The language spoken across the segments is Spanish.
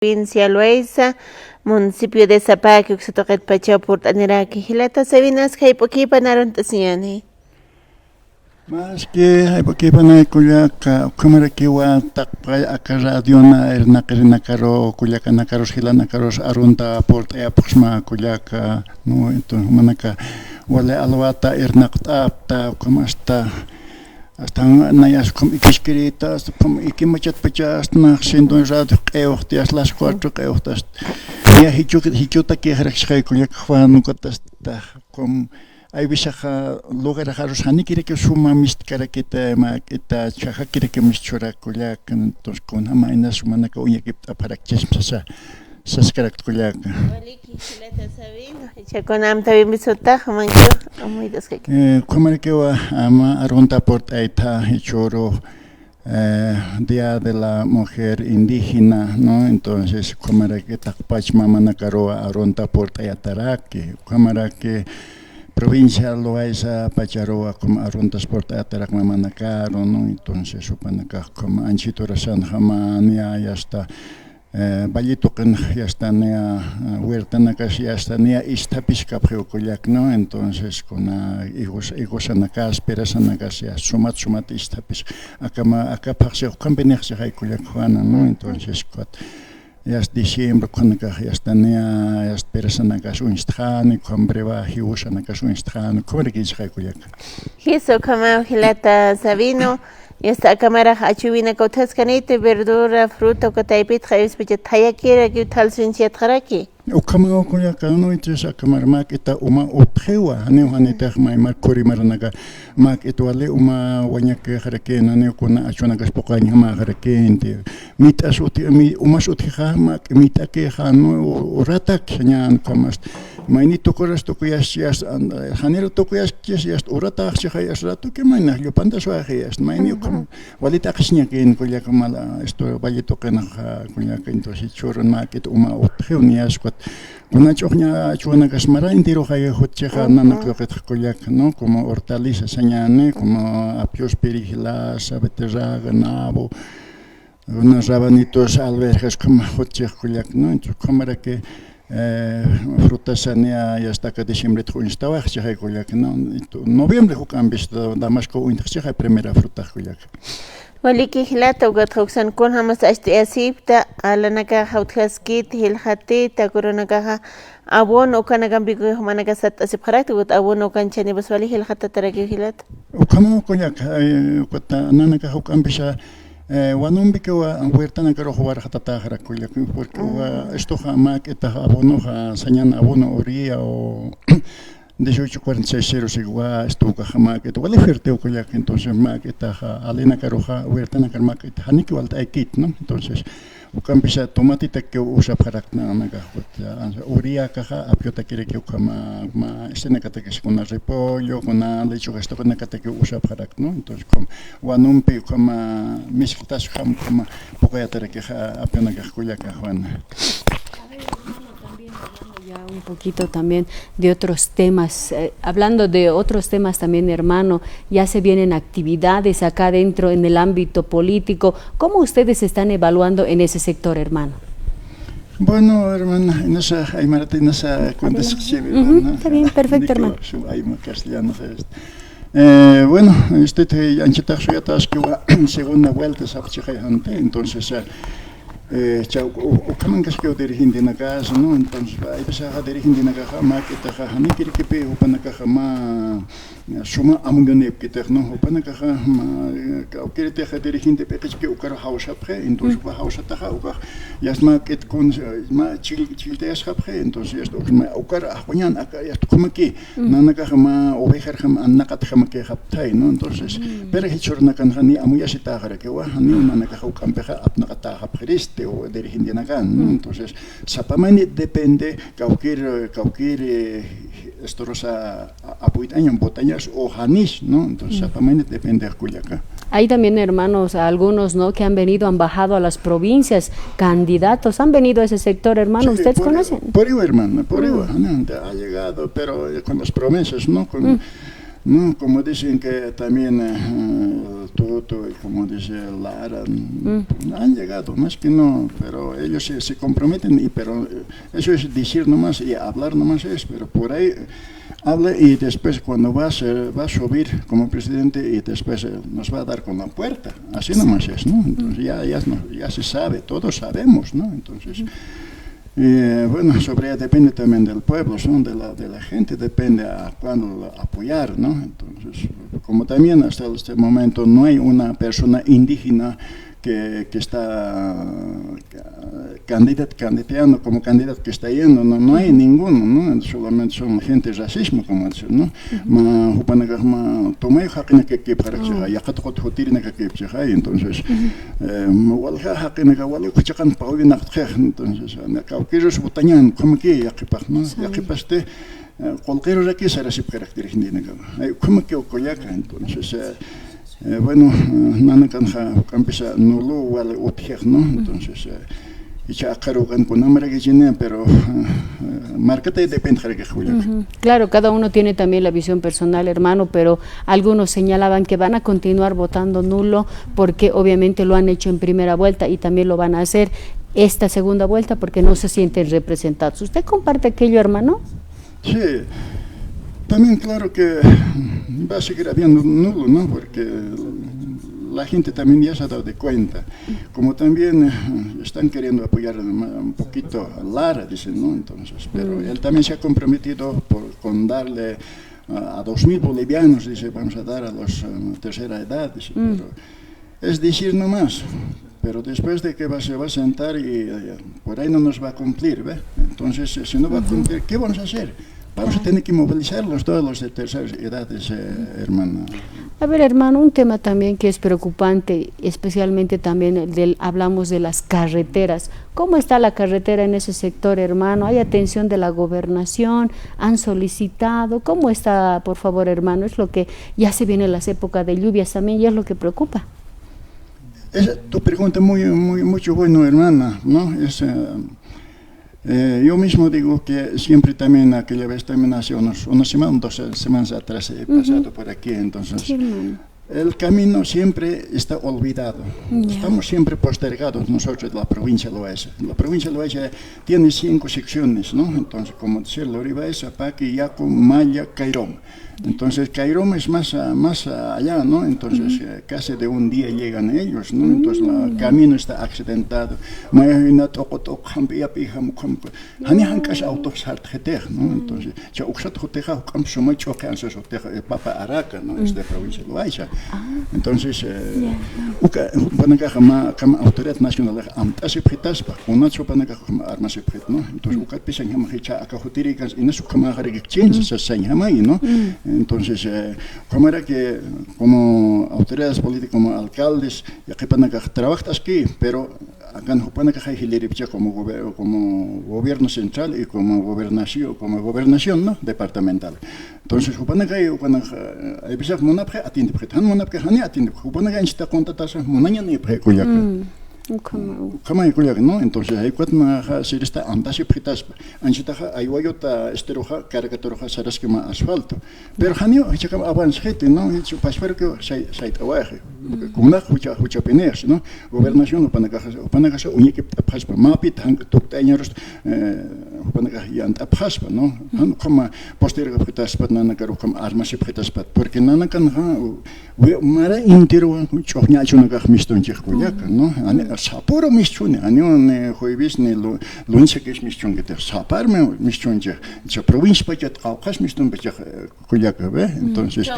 provincia Loaiza, municipio de Zapaki, Uxatoqet Pachapurt, Aniraki, Hilata Sabinas, Kaipokipa Narontasiyani. Más que hay porque van a cuyaca, como que va takpay akaradiona el nakaro cuyaca nakaros hilanacaros arunta port eapuxma cuyaca, no entonces manaka wale alwata ernaqtapta como hasta nayas como ikisquiritas como ikimachat pachas na siendo radio qeoxtias las 4 qeoxtas ya hichuta que herxhay cuyaca juan contasta como hay veces lugar a los hani quiere que suma miscara que te ma que ta chaja quiere que mischura cuya entonces con ama en la semana que hoy que para que se scarat cuya Waliki hilata sabino, chaconam tabi misota, mancho, muy desque. como que va ama aronta por aita hichoro Día de la Mujer Indígena, ¿no? Entonces, como que takpach mama nakaroa aronta por ayataraki, como que provincia Loaiza, Pacharoa, como aruntas por Atarak Mamanacaro, ¿no? Entonces, supanacá, como Anchitura San Jamania, ya está, Vallitocan, ya está, Huertanacas, ya está, Istapisca, Preoculiac, ¿no? Entonces, con hijos anacas, peras anacas, ya sumat, Istapis, acá paseo, campenerse, Haikuliac, Juana, ¿no? Entonces, ya es diciembre cuando ya están ya esperas en la casa un strano con breva hius en la casa un strano cómo le quieres reculiar Hizo como hilata sabino y esta cámara achuvina cotas canete verdura fruta cotaipit javis pichetaya quiere que tal sinche traki o como cuya cano entonces a cámara maqueta uma otrewa ne hanita mai marcori maranaga maqueto ale uma wanya que jarake no ne con achona gas pocaña ma jarake ente mit asoti mi uma soti mak mit que hano ratak nyan kamas maini to coras to kuyas yas hanero to kuyas yas urata chayas rato que maina yo panda so yas maini como walita qisnya que en kuya kamala esto vallito que na kuya que entonces choron maquet uma otrewa ni asquat una choña chuana casmara entero hay hotcheja nana que no como hortalizas señane como apios perigilas beterraga nabo unos rabanitos alberjas como hotcheja no entonces como era que frutas sanea ya está que diciembre tu estaba cheja no noviembre jucan visto damasco intersija primera fruta julia Waliki hilata ugathoxan kun hamas asipta alanaka hauthaskit hilhati takuronaka abono kanagan bigo manaka sat asipharat ugat abono kanchani baswali hilhata taragi hilat como coñac kota nanaka hukan bisha wanumbike wa huertana karo jugar hatata harakulia porque esto jamás que ta abono sañan abono oría o 1846 igual estuvo jamás que tuvo el fuerte o que entonces más que ta alena caroja huerta na carma que hani que walta ekit no entonces o campisa tomatita que usa para na naga uria caja apiota quiere que coma escena que te con repollo con lechuga esto con que te usa para no entonces como wanumpi como misquitas como poco ya te que apenas que cuya que Juan ya un poquito también de otros temas, hablando de otros temas también, hermano, ya se vienen actividades acá dentro en el ámbito político. ¿Cómo ustedes están evaluando en ese sector, hermano? Bueno, hermana, en esa cuenta está bien, perfecto, hermano. Castellano. Bueno, este anchita suya que segunda vuelta entonces o kaman kas kyo diri hindi na kas no entonces ito sa diri hindi na ka ma kita ka hani kiri kipe upan ka ma suma amunganep kita no upan ka ma kiri te diri hindi pe kes ke ukar hausa pre entonces ba hausa ta ka ukar yasma ket kon ma chil te as pre entonces esto ma ukar ahunyan aka ya como que nana ka ma ovejar ma nakat ka ke haptai no entonces pero hichorna kan hani amuya sita ka ke wa hani nana ka ukam pe apna ka ta priste o de Argentina acá, ¿no? Entonces, sapamani depende cualquier esto rosa apuitaña botañas o janis, ¿no? Entonces, sapamani depende de Culiacán. Hay también hermanos, algunos, ¿no? Que han venido, han bajado a las provincias, candidatos, han venido a ese sector, hermano, sí, ¿ustedes conocen? Por ello, hermano, por ello, ha llegado, pero con las promesas, ¿no? Con No, como dicen que también Toto y como dice Lara, han llegado, más que no, pero ellos se comprometen, pero eso es decir nomás y hablar nomás es, pero por ahí habla y después cuando va a subir como presidente y después nos va a dar con la puerta, así nomás es, ¿no? Entonces ya se sabe, todos sabemos, ¿no? Entonces... bueno, sobre ella depende también del pueblo, ¿no? de la gente, depende a cuándo apoyar, ¿no? Entonces, como también hasta este momento no hay una persona indígena que está candidateando como candidato que está yendo, no hay ninguno, ¿no? Solamente son gente racismo, como decir, ¿no? Entonces, entonces, como que cualquier que será su característica, como que entonces bueno, nana kanja empieza nulo wala utjek, ¿no? Entonces ya caro con nombre que tiene, pero marca depende de qué. Claro, cada uno tiene también la visión personal, hermano, pero algunos señalaban que van a continuar votando nulo porque obviamente lo han hecho en primera vuelta y también lo van a hacer esta segunda vuelta porque no se sienten representados. ¿Usted comparte aquello, hermano? Sí. También claro que va a seguir habiendo nulo, ¿no? Porque la gente también ya se ha dado de cuenta. Como también están queriendo apoyar un poquito a Lara, dicen, ¿no? Entonces, pero él también se ha comprometido con darle a 2.000 bolivianos, dice, vamos a dar a los tercera edad, dice, pero es decir nomás. Pero después de que se va a sentar y por ahí no nos va a cumplir, ¿ve? Entonces, si no va a cumplir, ¿qué vamos a hacer? Vamos a tener que movilizarlos todos los de terceras edades, hermano. A ver, hermano, un tema también que es preocupante, especialmente también hablamos de las carreteras. ¿Cómo está la carretera en ese sector, hermano? ¿Hay atención de la gobernación? ¿Han solicitado? ¿Cómo está, por favor, hermano? Es lo que ya se vienen las épocas de lluvias también y es lo que preocupa. Tu pregunta mucho bueno, hermana, ¿no? Yo mismo digo que siempre también aquella vez también hace unas semanas, 2 semanas atrás he pasado por aquí, entonces el camino siempre está olvidado. Estamos siempre postergados nosotros de la provincia de Loaiza. La provincia de Loaiza tiene 5 secciones, ¿no? Entonces, como decir, Loribaeza, Paqui, Yaco, Maya, Cairón. Entonces, Cairón es más allá, ¿no? Entonces, casi de un día llegan ellos, ¿no? Entonces, el camino está accidentado. Entonces, Papa Araca, ¿no? Es de provincia de Loaiza. Entonces, autoridad nacional, entonces, como era que como autoridades políticas, como alcaldes, ya que trabajan aquí, pero acá no como gobierno central y como gobernación, ¿no? Departamental. Entonces, hay veces monapje atiende, ¿no? Entonces hay cuatro si está andas y pritas anchitaja hay guayota esteroja caricaturoja sarasquema asfalto pero hanio chica avanzete no hecho pasper que sai trabaje como na hucha peneas no gobernación panacaja unique paspa mapit hang toktañeros panacaja yanta paspa no han como posterga pritas patna caro como armas y pritas pat porque nana kan mara intero choña chuna mistonche kuyaka no saporo mischune, anion jueves ni lunce que es mischunge, te saparme mischunge, ya provincia para que caucas mischun para cuyaca, ¿ve? Entonces.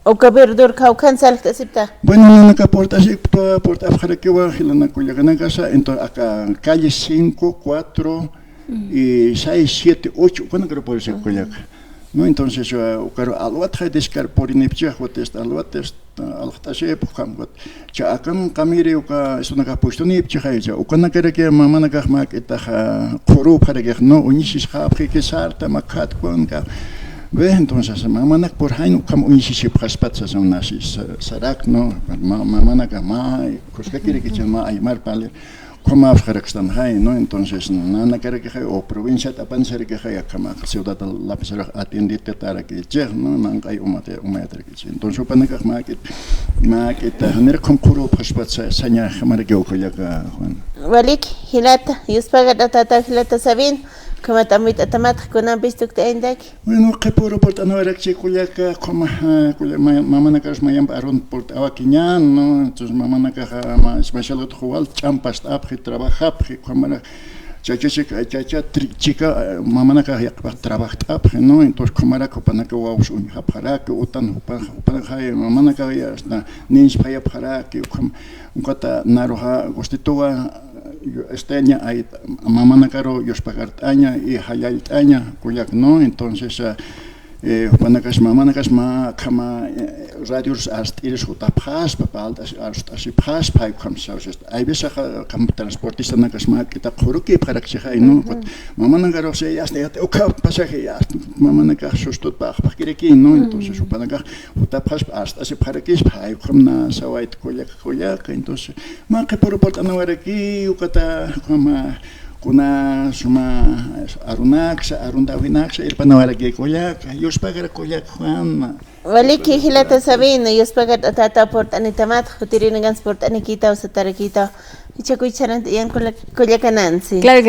¿O que verdor caucan salta acepta? Bueno, no que porta para que va a la cuyaca na casa, entonces acá calle 5, 4 y 6, 7, 8, ¿cuándo creo puede ser cuyaca? No, entonces, claro, alwat descar por inepcia, alwat alhtase pukamgot. Ya akan kamiri uka sunaka puesto ni pchaya. Ukana kere que mamá na gahmak etaja kuru para que no unisis hapri que sarta makat konka. Ve entonces mamá na por hainu kam unisis praspatsa son nasis sarak no mamá na gama koska kere que chama aymar pale. Comabas Jarekstan Hay, ¿no? Entonces, Nana Carequeja o provincia Tapanserequeja, Cama, Ciudad La Pesera atendite para que lleg, ¿no? Nancay Umayatraquiche. Entonces, Panaca Maqueta, Haner Concuro, pues, Saña, Jamarqueocoyaca, Juan. Walik, Hilata, Yuspaga Tata Hilata Sabin, como también Tamat, con un visto que te Bueno, que puro por no era chicuyaca, como mamá Nacas Mayam Aron por Awaquiñan, ¿no? Entonces, mamá Nacaja, especial otro jugal, champas, apje, trabaja, como chica, mamá Nacaja, trabaja, ¿no? Entonces, como era Copanaca, Waus, un japara, que utan, Panajay, mamá Nacaja, Nins Paya para, que un cota Naroja, Gostitúa. Esteña hay mamá Nacaro Yospagartaña y Hayaltaña Cuyac no entonces Panakas mamá Nakas ma kama radios astiris utapjas papaldas así pas pai kamsaus hay veces como transportista Nakas ma kita kuruki para que hay no mamá Nacaro se ya está o pasajeros mamá Nakas sustot pa pakireki no entonces Panakas utapjas hasta así para que pai kamna sawait Cuyac entonces ma que por no era aquí ukata kama kuna suma arundavinaxa el panawara que Cuyac Yuspagar Cuyac Juan Walik, Hilata Sabin, Yuspaga Tata Port Anitamat, Jutirinagan Sport Anikita o Satarakita, y Chacuicharant y Ancola Nancy. Claro que